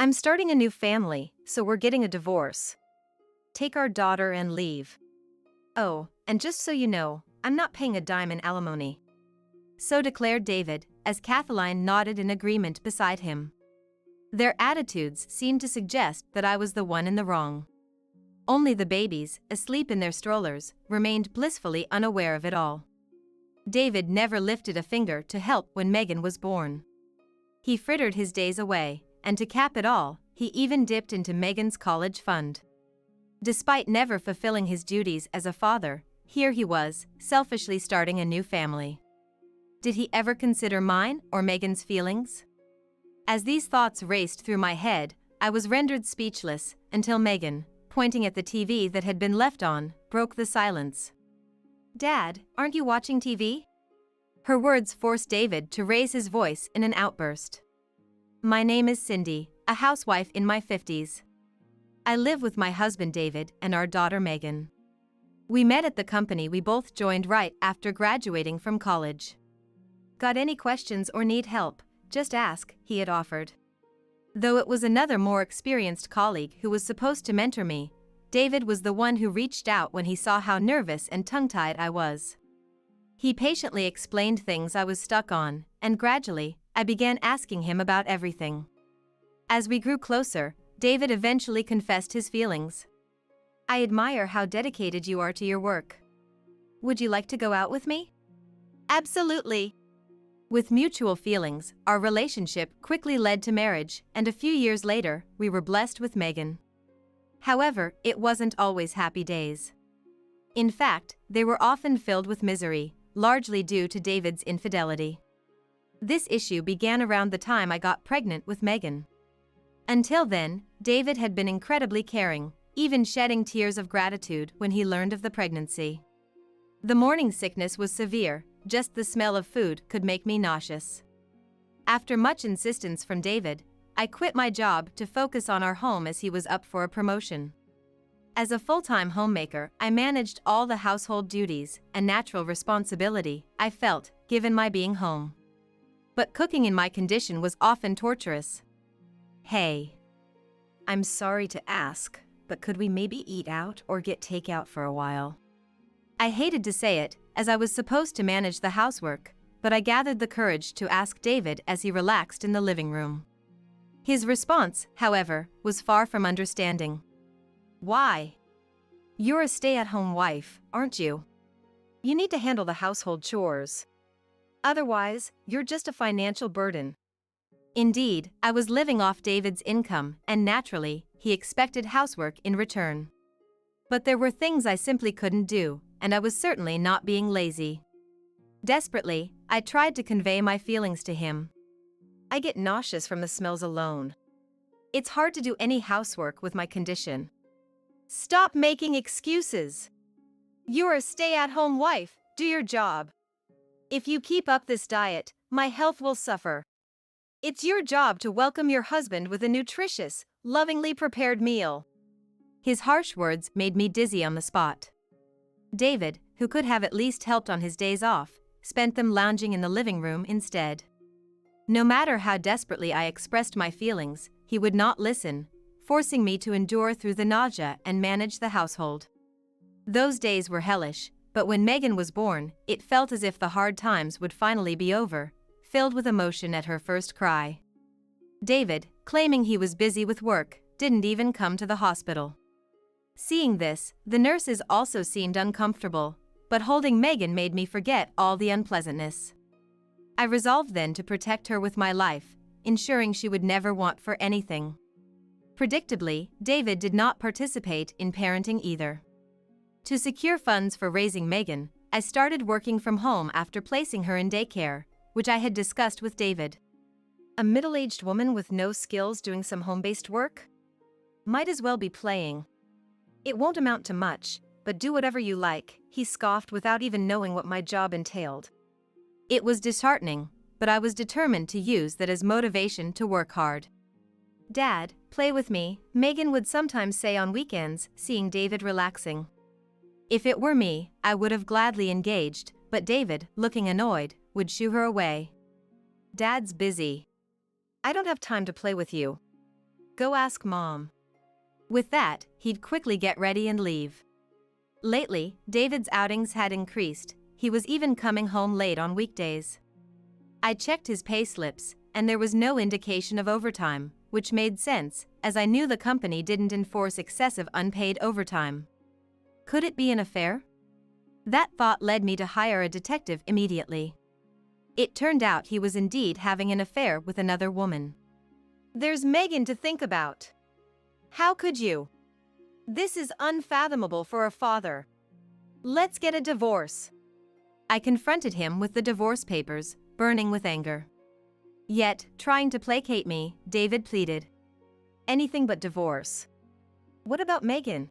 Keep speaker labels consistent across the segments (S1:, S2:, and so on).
S1: I'm starting a new family, so we're getting a divorce. Take our daughter and leave. Oh, and just so you know, I'm not paying a dime in alimony. So declared David, as Kathleen nodded in agreement beside him. Their attitudes seemed to suggest that I was the one in the wrong. Only the babies, asleep in their strollers, remained blissfully unaware of it all. David never lifted a finger to help when Megan was born. He frittered his days away, and to cap it all, he even dipped into Megan's college fund. Despite never fulfilling his duties as a father, here he was, selfishly starting a new family. Did he ever consider mine or Megan's feelings? As these thoughts raced through my head, I was rendered speechless until Megan, pointing at the TV that had been left on, broke the silence. "Dad, aren't you watching TV?" Her words forced David to raise his voice in an outburst. "My name is Cindy, a housewife in my 50s. I live with my husband David and our daughter Megan. We met at the company we both joined right after graduating from college. Got any questions or need help, just ask," he had offered. Though it was another more experienced colleague who was supposed to mentor me, David was the one who reached out when he saw how nervous and tongue-tied I was. He patiently explained things I was stuck on, and gradually, I began asking him about everything. As we grew closer, David eventually confessed his feelings. "I admire how dedicated you are to your work. Would you like to go out with me?" "Absolutely." With mutual feelings, our relationship quickly led to marriage, and a few years later, we were blessed with Megan. However, it wasn't always happy days. In fact, they were often filled with misery, largely due to David's infidelity. This issue began around the time I got pregnant with Megan. Until then, David had been incredibly caring, even shedding tears of gratitude when he learned of the pregnancy. The morning sickness was severe, just the smell of food could make me nauseous. After much insistence from David, I quit my job to focus on our home as he was up for a promotion. As a full-time homemaker, I managed all the household duties, a natural responsibility, I felt, given my being home. But cooking in my condition was often torturous. "Hey. I'm sorry to ask, but could we maybe eat out or get takeout for a while?" I hated to say it, as I was supposed to manage the housework, but I gathered the courage to ask David as he relaxed in the living room. His response, however, was far from understanding. "Why? You're a stay-at-home wife, aren't you? You need to handle the household chores. Otherwise, you're just a financial burden." Indeed, I was living off David's income, and naturally, he expected housework in return. But there were things I simply couldn't do, and I was certainly not being lazy. Desperately, I tried to convey my feelings to him. "I get nauseous from the smells alone. It's hard to do any housework with my condition." "Stop making excuses. You're a stay-at-home wife, do your job. If you keep up this diet, my health will suffer. It's your job to welcome your husband with a nutritious, lovingly prepared meal." His harsh words made me dizzy on the spot. David, who could have at least helped on his days off, spent them lounging in the living room instead. No matter how desperately I expressed my feelings, he would not listen, forcing me to endure through the nausea and manage the household. Those days were hellish, but when Megan was born, it felt as if the hard times would finally be over, filled with emotion at her first cry. David, claiming he was busy with work, didn't even come to the hospital. Seeing this, the nurses also seemed uncomfortable, but holding Megan made me forget all the unpleasantness. I resolved then to protect her with my life, ensuring she would never want for anything. Predictably, David did not participate in parenting either. To secure funds for raising Megan, I started working from home after placing her in daycare, which I had discussed with David. A middle-aged woman with no skills doing some home-based work? Might as well be playing. "It won't amount to much, but do whatever you like," he scoffed without even knowing what my job entailed. It was disheartening, but I was determined to use that as motivation to work hard. "Dad, play with me," Megan would sometimes say on weekends, seeing David relaxing. If it were me, I would have gladly engaged, but David, looking annoyed, would shoo her away. "Dad's busy. I don't have time to play with you. Go ask Mom. With that, he'd quickly get ready and leave. Lately, David's outings had increased. He was even coming home late on weekdays. I checked his pay slips, and there was no indication of overtime, which made sense, as I knew the company didn't enforce excessive unpaid overtime. Could it be an affair? That thought led me to hire a detective immediately. It turned out he was indeed having an affair with another woman. There's Megan to think about. How could you? This is unfathomable for a father. Let's get a divorce. I confronted him with the divorce papers, burning with anger. Yet, trying to placate me, David pleaded. Anything but divorce. What about Megan?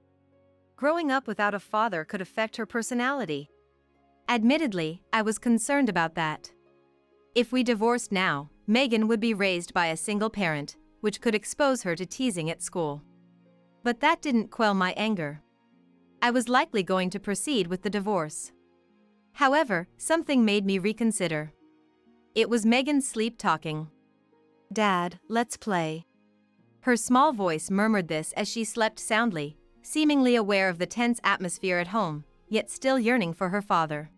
S1: Growing up without a father could affect her personality. Admittedly, I was concerned about that. If we divorced now, Megan would be raised by a single parent, which could expose her to teasing at school. But that didn't quell my anger. I was likely going to proceed with the divorce. However, something made me reconsider. It was Megan's sleep talking. Dad, let's play. Her small voice murmured this as she slept soundly, seemingly aware of the tense atmosphere at home, yet still yearning for her father.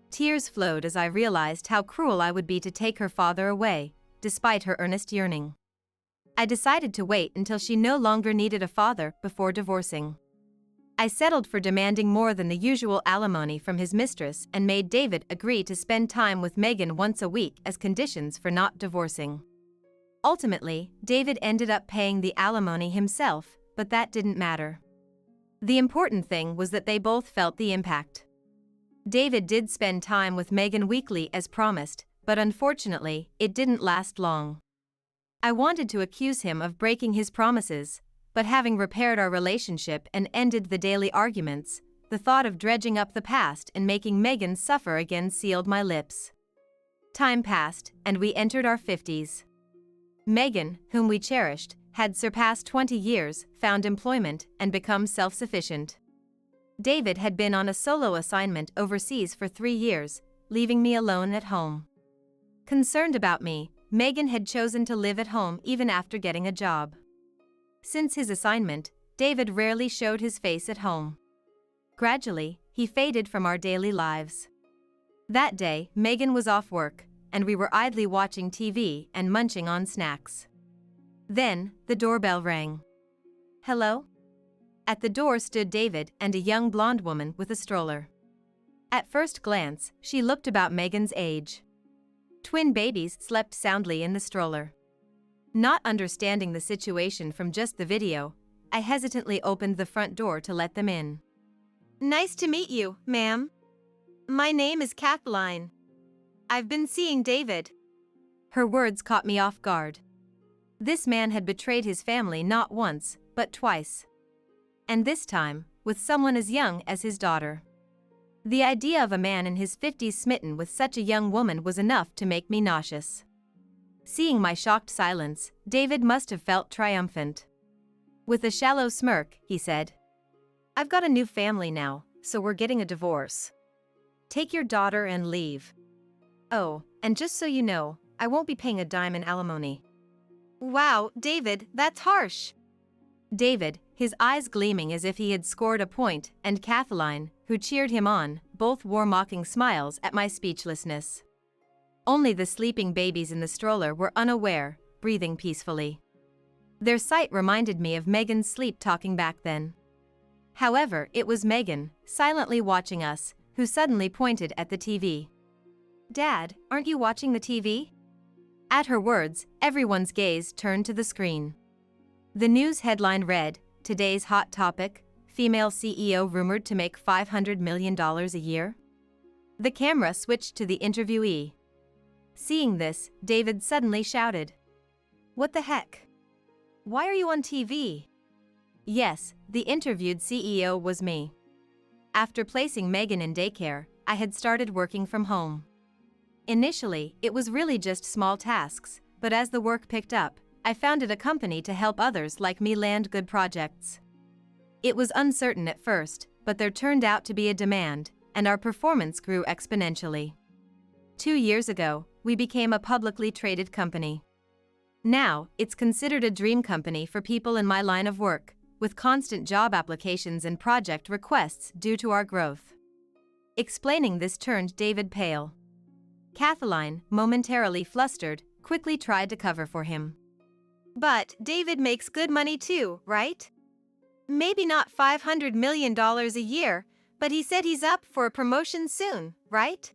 S1: Tears flowed as I realized how cruel I would be to take her father away, despite her earnest yearning. I decided to wait until she no longer needed a father before divorcing. I settled for demanding more than the usual alimony from his mistress and made David agree to spend time with Megan once a week as conditions for not divorcing. Ultimately, David ended up paying the alimony himself, but that didn't matter. The important thing was that they both felt the impact. David did spend time with Megan weekly as promised, but unfortunately, it didn't last long. I wanted to accuse him of breaking his promises, but having repaired our relationship and ended the daily arguments, the thought of dredging up the past and making Megan suffer again sealed my lips. Time passed, and we entered our 50s. Megan, whom we cherished, had surpassed 20 years, found employment, and become self-sufficient. David had been on a solo assignment overseas for 3 years, leaving me alone at home. Concerned about me, Megan had chosen to live at home even after getting a job. Since his assignment, David rarely showed his face at home. Gradually, he faded from our daily lives. That day, Megan was off work, and we were idly watching TV and munching on snacks. Then, the doorbell rang. Hello? At the door stood David and a young blonde woman with a stroller. At first glance, she looked about Megan's age. Twin babies slept soundly in the stroller. Not understanding the situation from just the video, I hesitantly opened the front door to let them in. Nice to meet you, ma'am. My name is Kathleen. I've been seeing David. Her words caught me off guard. This man had betrayed his family not once, but twice. And this time, with someone as young as his daughter. The idea of a man in his 50s smitten with such a young woman was enough to make me nauseous. Seeing my shocked silence, David must have felt triumphant. With a shallow smirk, he said, I've got a new family now, so we're getting a divorce. Take your daughter and leave. Oh, and just so you know, I won't be paying a dime in alimony. Wow, David, that's harsh. David, his eyes gleaming as if he had scored a point, and Kathleen, who cheered him on, both wore mocking smiles at my speechlessness. Only the sleeping babies in the stroller were unaware, breathing peacefully. Their sight reminded me of Megan's sleep talking back then. However, it was Megan, silently watching us, who suddenly pointed at the TV. Dad, aren't you watching the TV? At her words, everyone's gaze turned to the screen. The news headline read, Today's hot topic, female CEO rumored to make $500 million a year. The camera switched to the interviewee. Seeing this, David suddenly shouted. What the heck? Why are you on TV? Yes, the interviewed CEO was me. After placing Megan in daycare, I had started working from home. Initially, it was really just small tasks, but as the work picked up, I founded a company to help others like me land good projects. It was uncertain at first, but there turned out to be a demand, and our performance grew exponentially. 2 years ago, we became a publicly traded company. Now, it's considered a dream company for people in my line of work, with constant job applications and project requests due to our growth. Explaining this turned David pale. Kathleen, momentarily flustered, quickly tried to cover for him. But David makes good money too, right? Maybe not $500 million a year, but he said he's up for a promotion soon, right?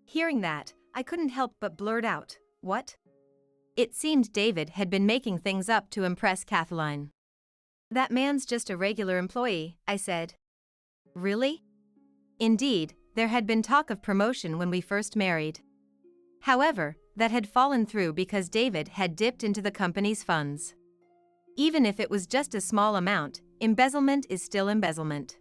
S1: Hearing that, I couldn't help but blurt out, "What?" It seemed David had been making things up to impress Kathleen. "That man's just a regular employee," I said. "Really?" Indeed, there had been talk of promotion when we first married. However, that had fallen through because David had dipped into the company's funds. Even if it was just a small amount, embezzlement is still embezzlement.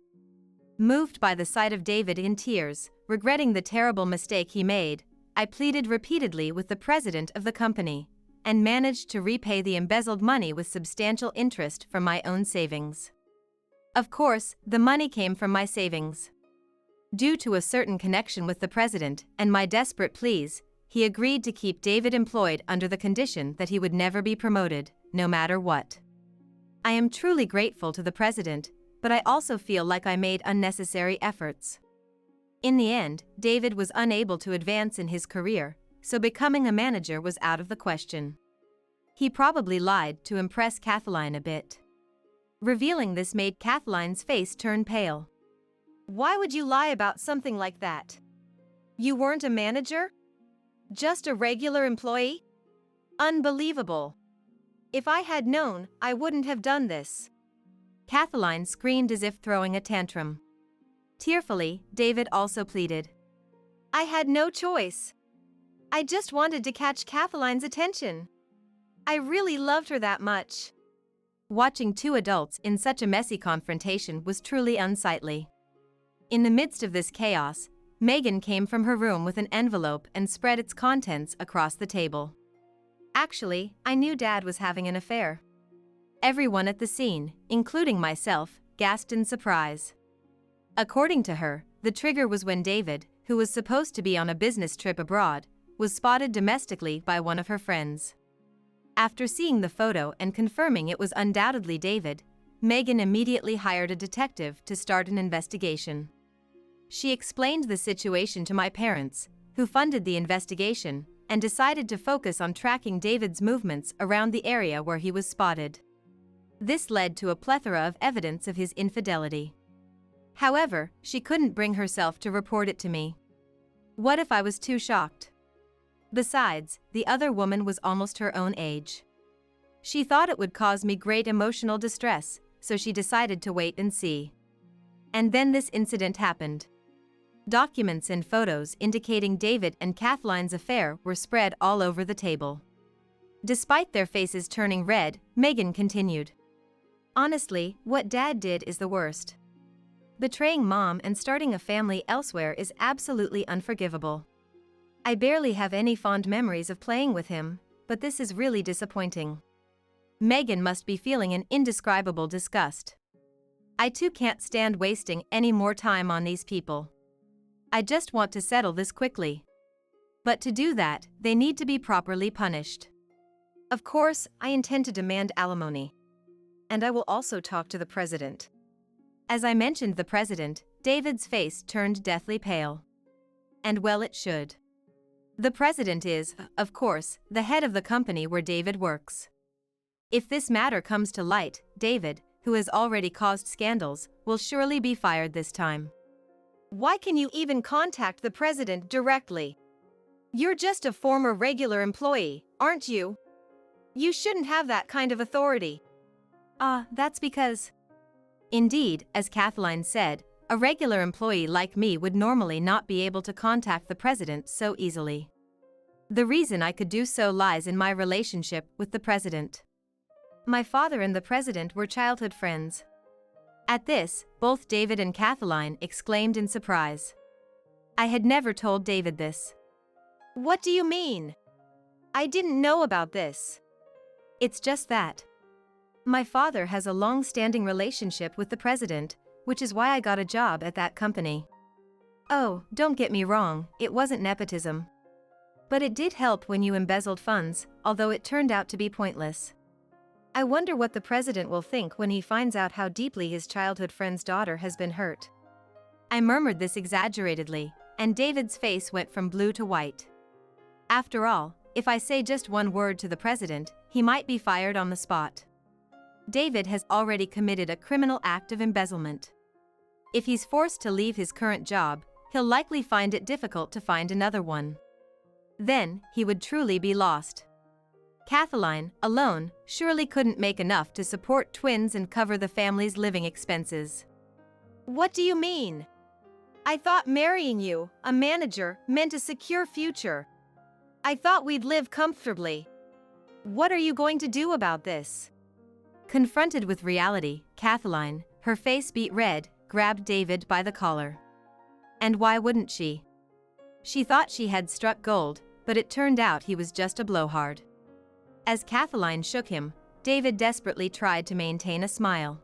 S1: Moved by the sight of David in tears, regretting the terrible mistake he made, I pleaded repeatedly with the president of the company, and managed to repay the embezzled money with substantial interest from my own savings. Of course, the money came from my savings. Due to a certain connection with the president and my desperate pleas, he agreed to keep David employed under the condition that he would never be promoted, no matter what. I am truly grateful to the president, but I also feel like I made unnecessary efforts. In the end, David was unable to advance in his career, so becoming a manager was out of the question. He probably lied to impress Kathleen a bit. Revealing this made Kathleen's face turn pale. "Why would you lie about something like that? You weren't a manager? Just a regular employee? Unbelievable. If I had known, I wouldn't have done this." Kathleen screamed as if throwing a tantrum. Tearfully, David also pleaded. "I had no choice. I just wanted to catch Kathleen's attention. I really loved her that much." Watching two adults in such a messy confrontation was truly unsightly. In the midst of this chaos, Megan came from her room with an envelope and spread its contents across the table. "Actually, I knew Dad was having an affair." Everyone at the scene, including myself, gasped in surprise. According to her, the trigger was when David, who was supposed to be on a business trip abroad, was spotted domestically by one of her friends. After seeing the photo and confirming it was undoubtedly David, Megan immediately hired a detective to start an investigation. She explained the situation to my parents, who funded the investigation, and decided to focus on tracking David's movements around the area where he was spotted. This led to a plethora of evidence of his infidelity. However, she couldn't bring herself to report it to me. What if I was too shocked? Besides, the other woman was almost her own age. She thought it would cause me great emotional distress, so she decided to wait and see. And then this incident happened. Documents and photos indicating David and Kathleen's affair were spread all over the table. Despite their faces turning red, Megan continued. "Honestly, what Dad did is the worst. Betraying Mom and starting a family elsewhere is absolutely unforgivable. I barely have any fond memories of playing with him, but this is really disappointing." Megan must be feeling an indescribable disgust. "I too can't stand wasting any more time on these people. I just want to settle this quickly. But to do that, they need to be properly punished. Of course, I intend to demand alimony. And I will also talk to the president." As I mentioned the president, David's face turned deathly pale. And well it should. The president is, of course, the head of the company where David works. If this matter comes to light, David, who has already caused scandals, will surely be fired this time. "Why can you even contact the president directly? You're just a former regular employee, aren't you? You shouldn't have that kind of authority." That's because... Indeed, as Kathleen said, a regular employee like me would normally not be able to contact the president so easily. The reason I could do so lies in my relationship with the president. My father and the president were childhood friends. At this, both David and Kathleen exclaimed in surprise. I had never told David this. "What do you mean? I didn't know about this." "It's just that. My father has a long-standing relationship with the president, which is why I got a job at that company. Oh, don't get me wrong, it wasn't nepotism. But it did help when you embezzled funds, although it turned out to be pointless. I wonder what the president will think when he finds out how deeply his childhood friend's daughter has been hurt. I murmured this exaggeratedly, and David's face went from blue to white. After all, if I say just one word to the president, he might be fired on the spot. David has already committed a criminal act of embezzlement. If he's forced to leave his current job, he'll likely find it difficult to find another one. Then, he would truly be lost. Kathleen, alone, surely couldn't make enough to support twins and cover the family's living expenses.
S2: What do you mean? I thought marrying you, a manager, meant a secure future. I thought we'd live comfortably. What are you going to do about this?
S1: Confronted with reality, Kathleen, her face beet red, grabbed David by the collar. And why wouldn't she? She thought she had struck gold, but it turned out he was just a blowhard. As Kathleen shook him, David desperately tried to maintain a smile.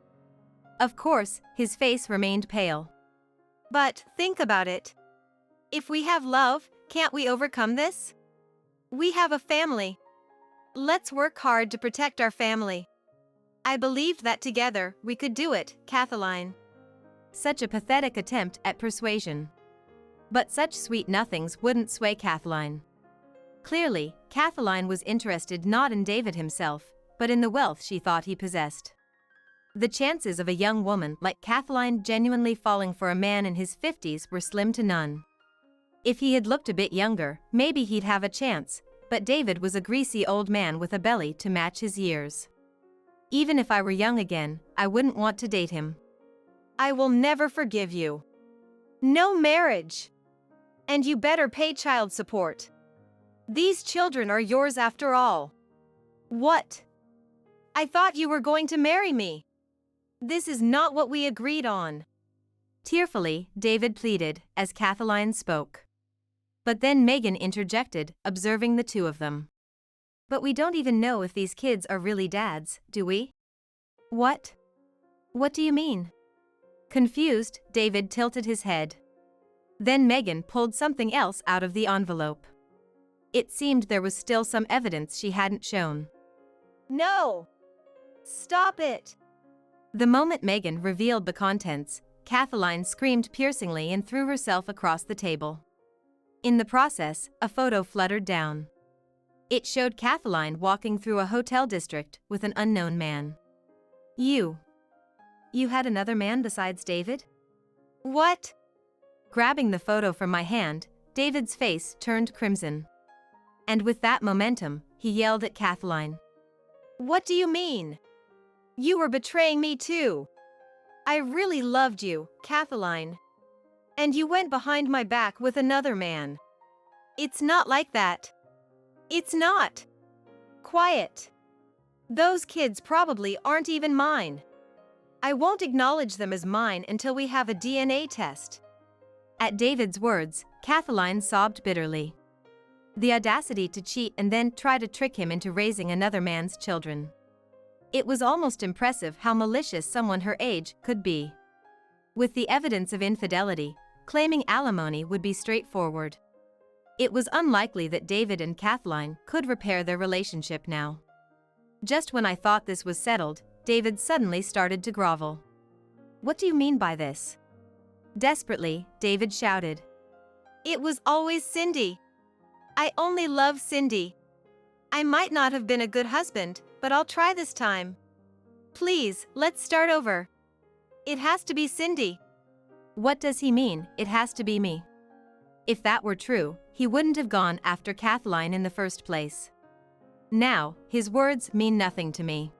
S1: Of course, his face remained pale.
S2: But think about it. If we have love, can't we overcome this? We have a family. Let's work hard to protect our family. I believed that together we could do it, Kathleen.
S1: Such a pathetic attempt at persuasion. But such sweet nothings wouldn't sway Kathleen. Clearly, Kathleen was interested not in David himself, but in the wealth she thought he possessed. The chances of a young woman like Kathleen genuinely falling for a man in his 50s were slim to none. If he had looked a bit younger, maybe he'd have a chance, but David was a greasy old man with a belly to match his years. Even if I were young again, I wouldn't want to date him.
S2: I will never forgive you. No marriage. And you better pay child support. These children are yours after all. What? I thought you were going to marry me. This is not what we agreed on.
S1: Tearfully, David pleaded, as Kathleen spoke. But then Megan interjected, observing the two of them. But we don't even know if these kids are really dads, do we?
S2: What?
S1: What do you mean? Confused, David tilted his head. Then Megan pulled something else out of the envelope. It seemed there was still some evidence she hadn't shown.
S2: No! Stop it!
S1: The moment Megan revealed the contents, Kathleen screamed piercingly and threw herself across the table. In the process, a photo fluttered down. It showed Kathleen walking through a hotel district with an unknown man. You had another man besides David?
S2: What?
S1: Grabbing the photo from my hand, David's face turned crimson. And with that momentum, he yelled at Kathleen.
S2: What do you mean? You were betraying me too. I really loved you, Kathleen. And you went behind my back with another man. It's not like that. It's not. Quiet. Those kids probably aren't even mine. I won't acknowledge them as mine until we have a DNA test.
S1: At David's words, Kathleen sobbed bitterly. The audacity to cheat and then try to trick him into raising another man's children. It was almost impressive how malicious someone her age could be. With the evidence of infidelity, claiming alimony would be straightforward. It was unlikely that David and Kathleen could repair their relationship now. Just when I thought this was settled, David suddenly started to grovel. What do you mean by this? Desperately, David shouted.
S2: It was always Cindy. I only love Cindy. I might not have been a good husband, but I'll try this time. Please, let's start over. It has to be Cindy.
S1: What does he mean, it has to be me? If that were true, he wouldn't have gone after Kathleen in the first place. Now, his words mean nothing to me.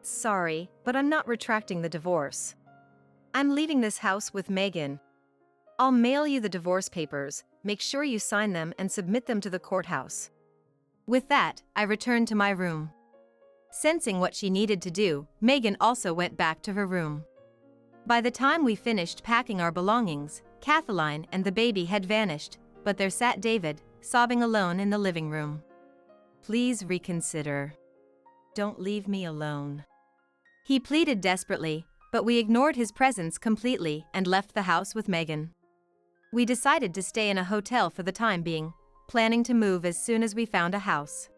S2: Sorry, but I'm not retracting the divorce. I'm leaving this house with Megan. I'll mail you the divorce papers, make sure you sign them and submit them to the courthouse.
S1: With that, I returned to my room. Sensing what she needed to do, Megan also went back to her room. By the time we finished packing our belongings, Kathleen and the baby had vanished, but there sat David, sobbing alone in the living room. Please reconsider. Don't leave me alone. He pleaded desperately, but we ignored his presence completely and left the house with Megan. We decided to stay in a hotel for the time being, planning to move as soon as we found a house.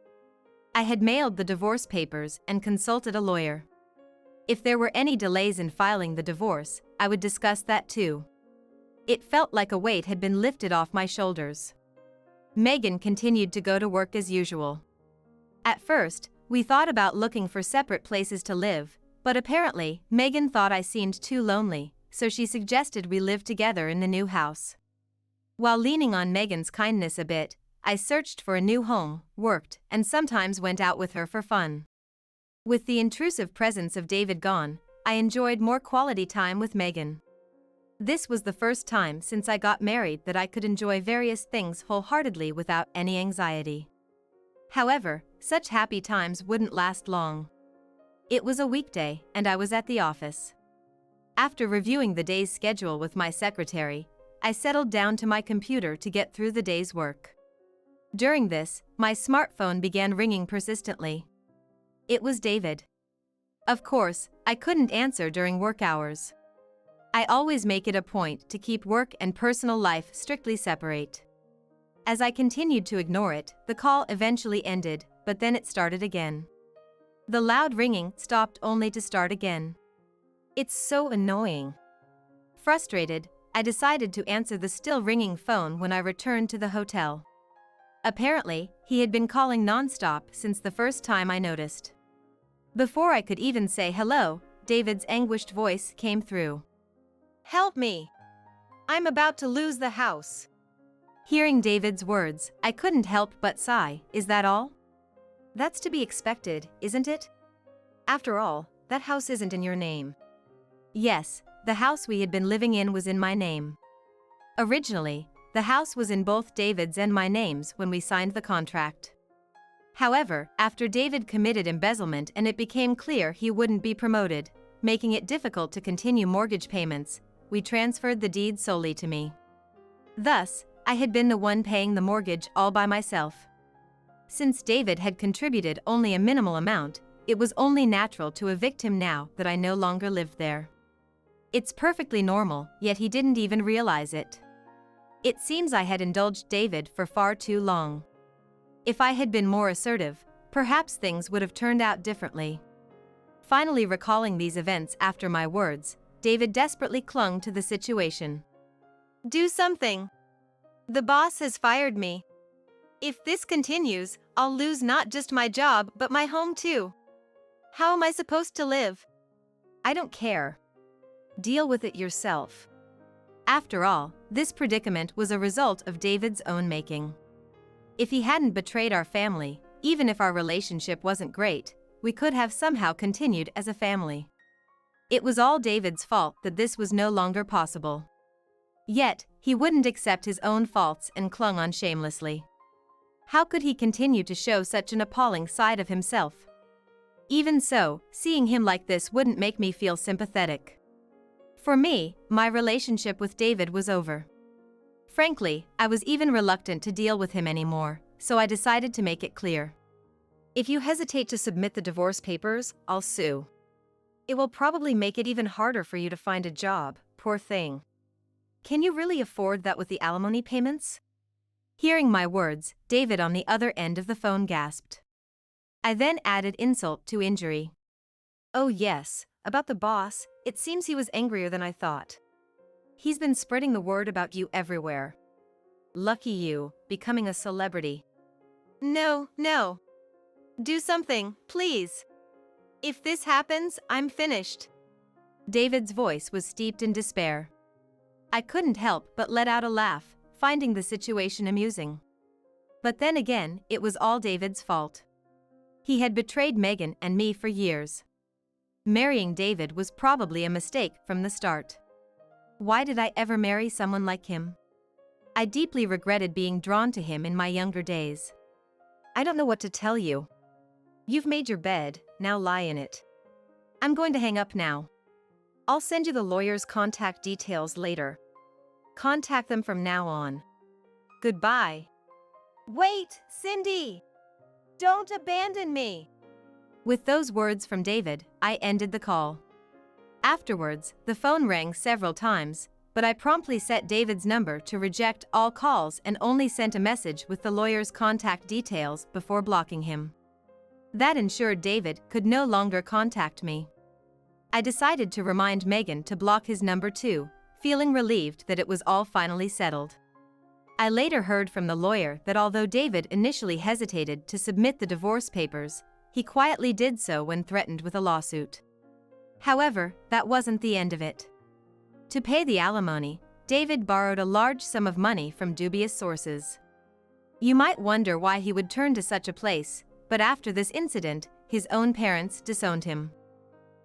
S1: I had mailed the divorce papers and consulted a lawyer. If there were any delays in filing the divorce, I would discuss that too. It felt like a weight had been lifted off my shoulders. Megan continued to go to work as usual. At first, we thought about looking for separate places to live, but apparently, Megan thought I seemed too lonely, so she suggested we live together in the new house. While leaning on Megan's kindness a bit, I searched for a new home, worked, and sometimes went out with her for fun. With the intrusive presence of David gone, I enjoyed more quality time with Megan. This was the first time since I got married that I could enjoy various things wholeheartedly without any anxiety. However, such happy times wouldn't last long. It was a weekday, and I was at the office. After reviewing the day's schedule with my secretary, I settled down to my computer to get through the day's work. During this, my smartphone began ringing persistently. It was David. Of course, I couldn't answer during work hours. I always make it a point to keep work and personal life strictly separate. As I continued to ignore it, the call eventually ended, but then it started again. The loud ringing stopped only to start again. It's so annoying. Frustrated, I decided to answer the still ringing phone when I returned to the hotel. Apparently, he had been calling nonstop since the first time I noticed. Before I could even say hello, David's anguished voice came through.
S2: Help me! I'm about to lose the house.
S1: Hearing David's words, I couldn't help but sigh. Is that all?
S2: That's to be expected, isn't it? After all, that house isn't in your name.
S1: Yes, the house we had been living in was in my name. Originally, the house was in both David's and my names when we signed the contract. However, after David committed embezzlement and it became clear he wouldn't be promoted, making it difficult to continue mortgage payments, we transferred the deed solely to me. Thus, I had been the one paying the mortgage all by myself. Since David had contributed only a minimal amount, it was only natural to evict him now that I no longer lived there. It's perfectly normal, yet he didn't even realize it. It seems I had indulged David for far too long. If I had been more assertive, perhaps things would have turned out differently. Finally recalling these events after my words, David desperately clung to the situation.
S2: Do something. The boss has fired me. If this continues, I'll lose not just my job but my home too. How am I supposed to live?
S1: I don't care. Deal with it yourself. After all, this predicament was a result of David's own making. If he hadn't betrayed our family, even if our relationship wasn't great, we could have somehow continued as a family. It was all David's fault that this was no longer possible. Yet, he wouldn't accept his own faults and clung on shamelessly. How could he continue to show such an appalling side of himself? Even so, seeing him like this wouldn't make me feel sympathetic. For me, my relationship with David was over. Frankly, I was even reluctant to deal with him anymore, so I decided to make it clear.
S2: If you hesitate to submit the divorce papers, I'll sue. It will probably make it even harder for you to find a job, poor thing. Can you really afford that with the alimony payments?
S1: Hearing my words, David on the other end of the phone gasped. I then added insult to injury.
S2: Oh yes, about the boss, it seems he was angrier than I thought. He's been spreading the word about you everywhere. Lucky you, becoming a celebrity. No. Do something, please. If this happens, I'm finished.
S1: David's voice was steeped in despair. I couldn't help but let out a laugh, finding the situation amusing. But then again, it was all David's fault. He had betrayed Megan and me for years. Marrying David was probably a mistake from the start. Why did I ever marry someone like him? I deeply regretted being drawn to him in my younger days.
S2: I don't know what to tell you. You've made your bed, now lie in it. I'm going to hang up now. I'll send you the lawyer's contact details later. Contact them from now on. Goodbye. Wait, Cindy! Don't abandon me!
S1: With those words from David, I ended the call. Afterwards, the phone rang several times, but I promptly set David's number to reject all calls and only sent a message with the lawyer's contact details before blocking him. That ensured David could no longer contact me. I decided to remind Megan to block his number too, feeling relieved that it was all finally settled. I later heard from the lawyer that although David initially hesitated to submit the divorce papers, he quietly did so when threatened with a lawsuit. However, that wasn't the end of it. To pay the alimony, David borrowed a large sum of money from dubious sources. You might wonder why he would turn to such a place, but after this incident, his own parents disowned him.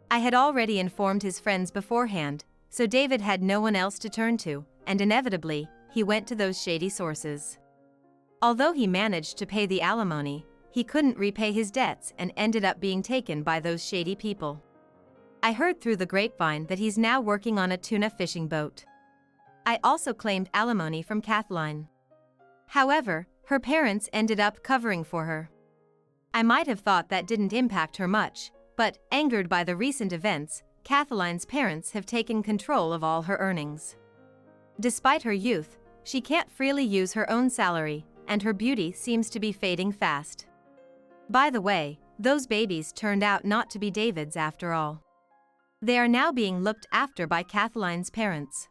S1: I had already informed his friends beforehand, so David had no one else to turn to, and inevitably, he went to those shady sources. Although he managed to pay the alimony, he couldn't repay his debts and ended up being taken by those shady people. I heard through the grapevine that he's now working on a tuna fishing boat. I also claimed alimony from Kathleen. However, her parents ended up covering for her. I might have thought that didn't impact her much, but, angered by the recent events, Kathleen's parents have taken control of all her earnings. Despite her youth, she can't freely use her own salary, and her beauty seems to be fading fast. By the way, those babies turned out not to be David's after all. They are now being looked after by Kathleen's parents.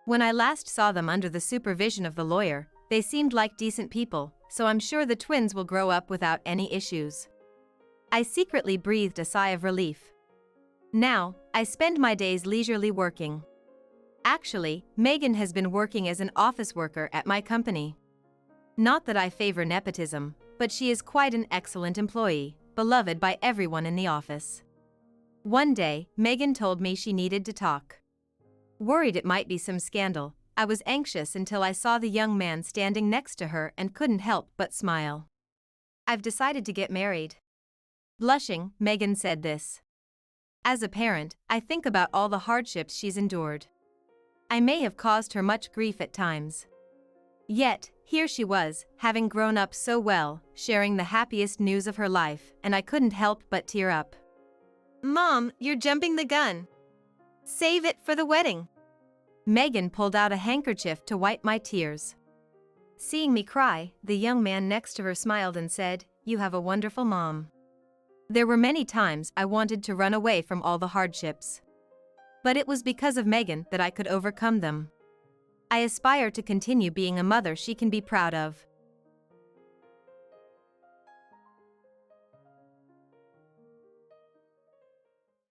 S1: When I last saw them under the supervision of the lawyer, they seemed like decent people, so I'm sure the twins will grow up without any issues. I secretly breathed a sigh of relief. Now, I spend my days leisurely working. Actually, Megan has been working as an office worker at my company. Not that I favor nepotism, but she is quite an excellent employee, beloved by everyone in the office. One day, Megan told me she needed to talk. Worried it might be some scandal, I was anxious until I saw the young man standing next to her and couldn't help but smile. I've decided to get married. Blushing, Megan said this. As a parent, I think about all the hardships she's endured. I may have caused her much grief at times. Yet, here she was, having grown up so well, sharing the happiest news of her life, and I couldn't help but tear up.
S2: Mom, you're jumping the gun. Save it for the wedding.
S1: Megan pulled out a handkerchief to wipe my tears. Seeing me cry, the young man next to her smiled and said, "You have a wonderful mom." There were many times I wanted to run away from all the hardships. But it was because of Megan that I could overcome them. I aspire to continue being a mother she can be proud of.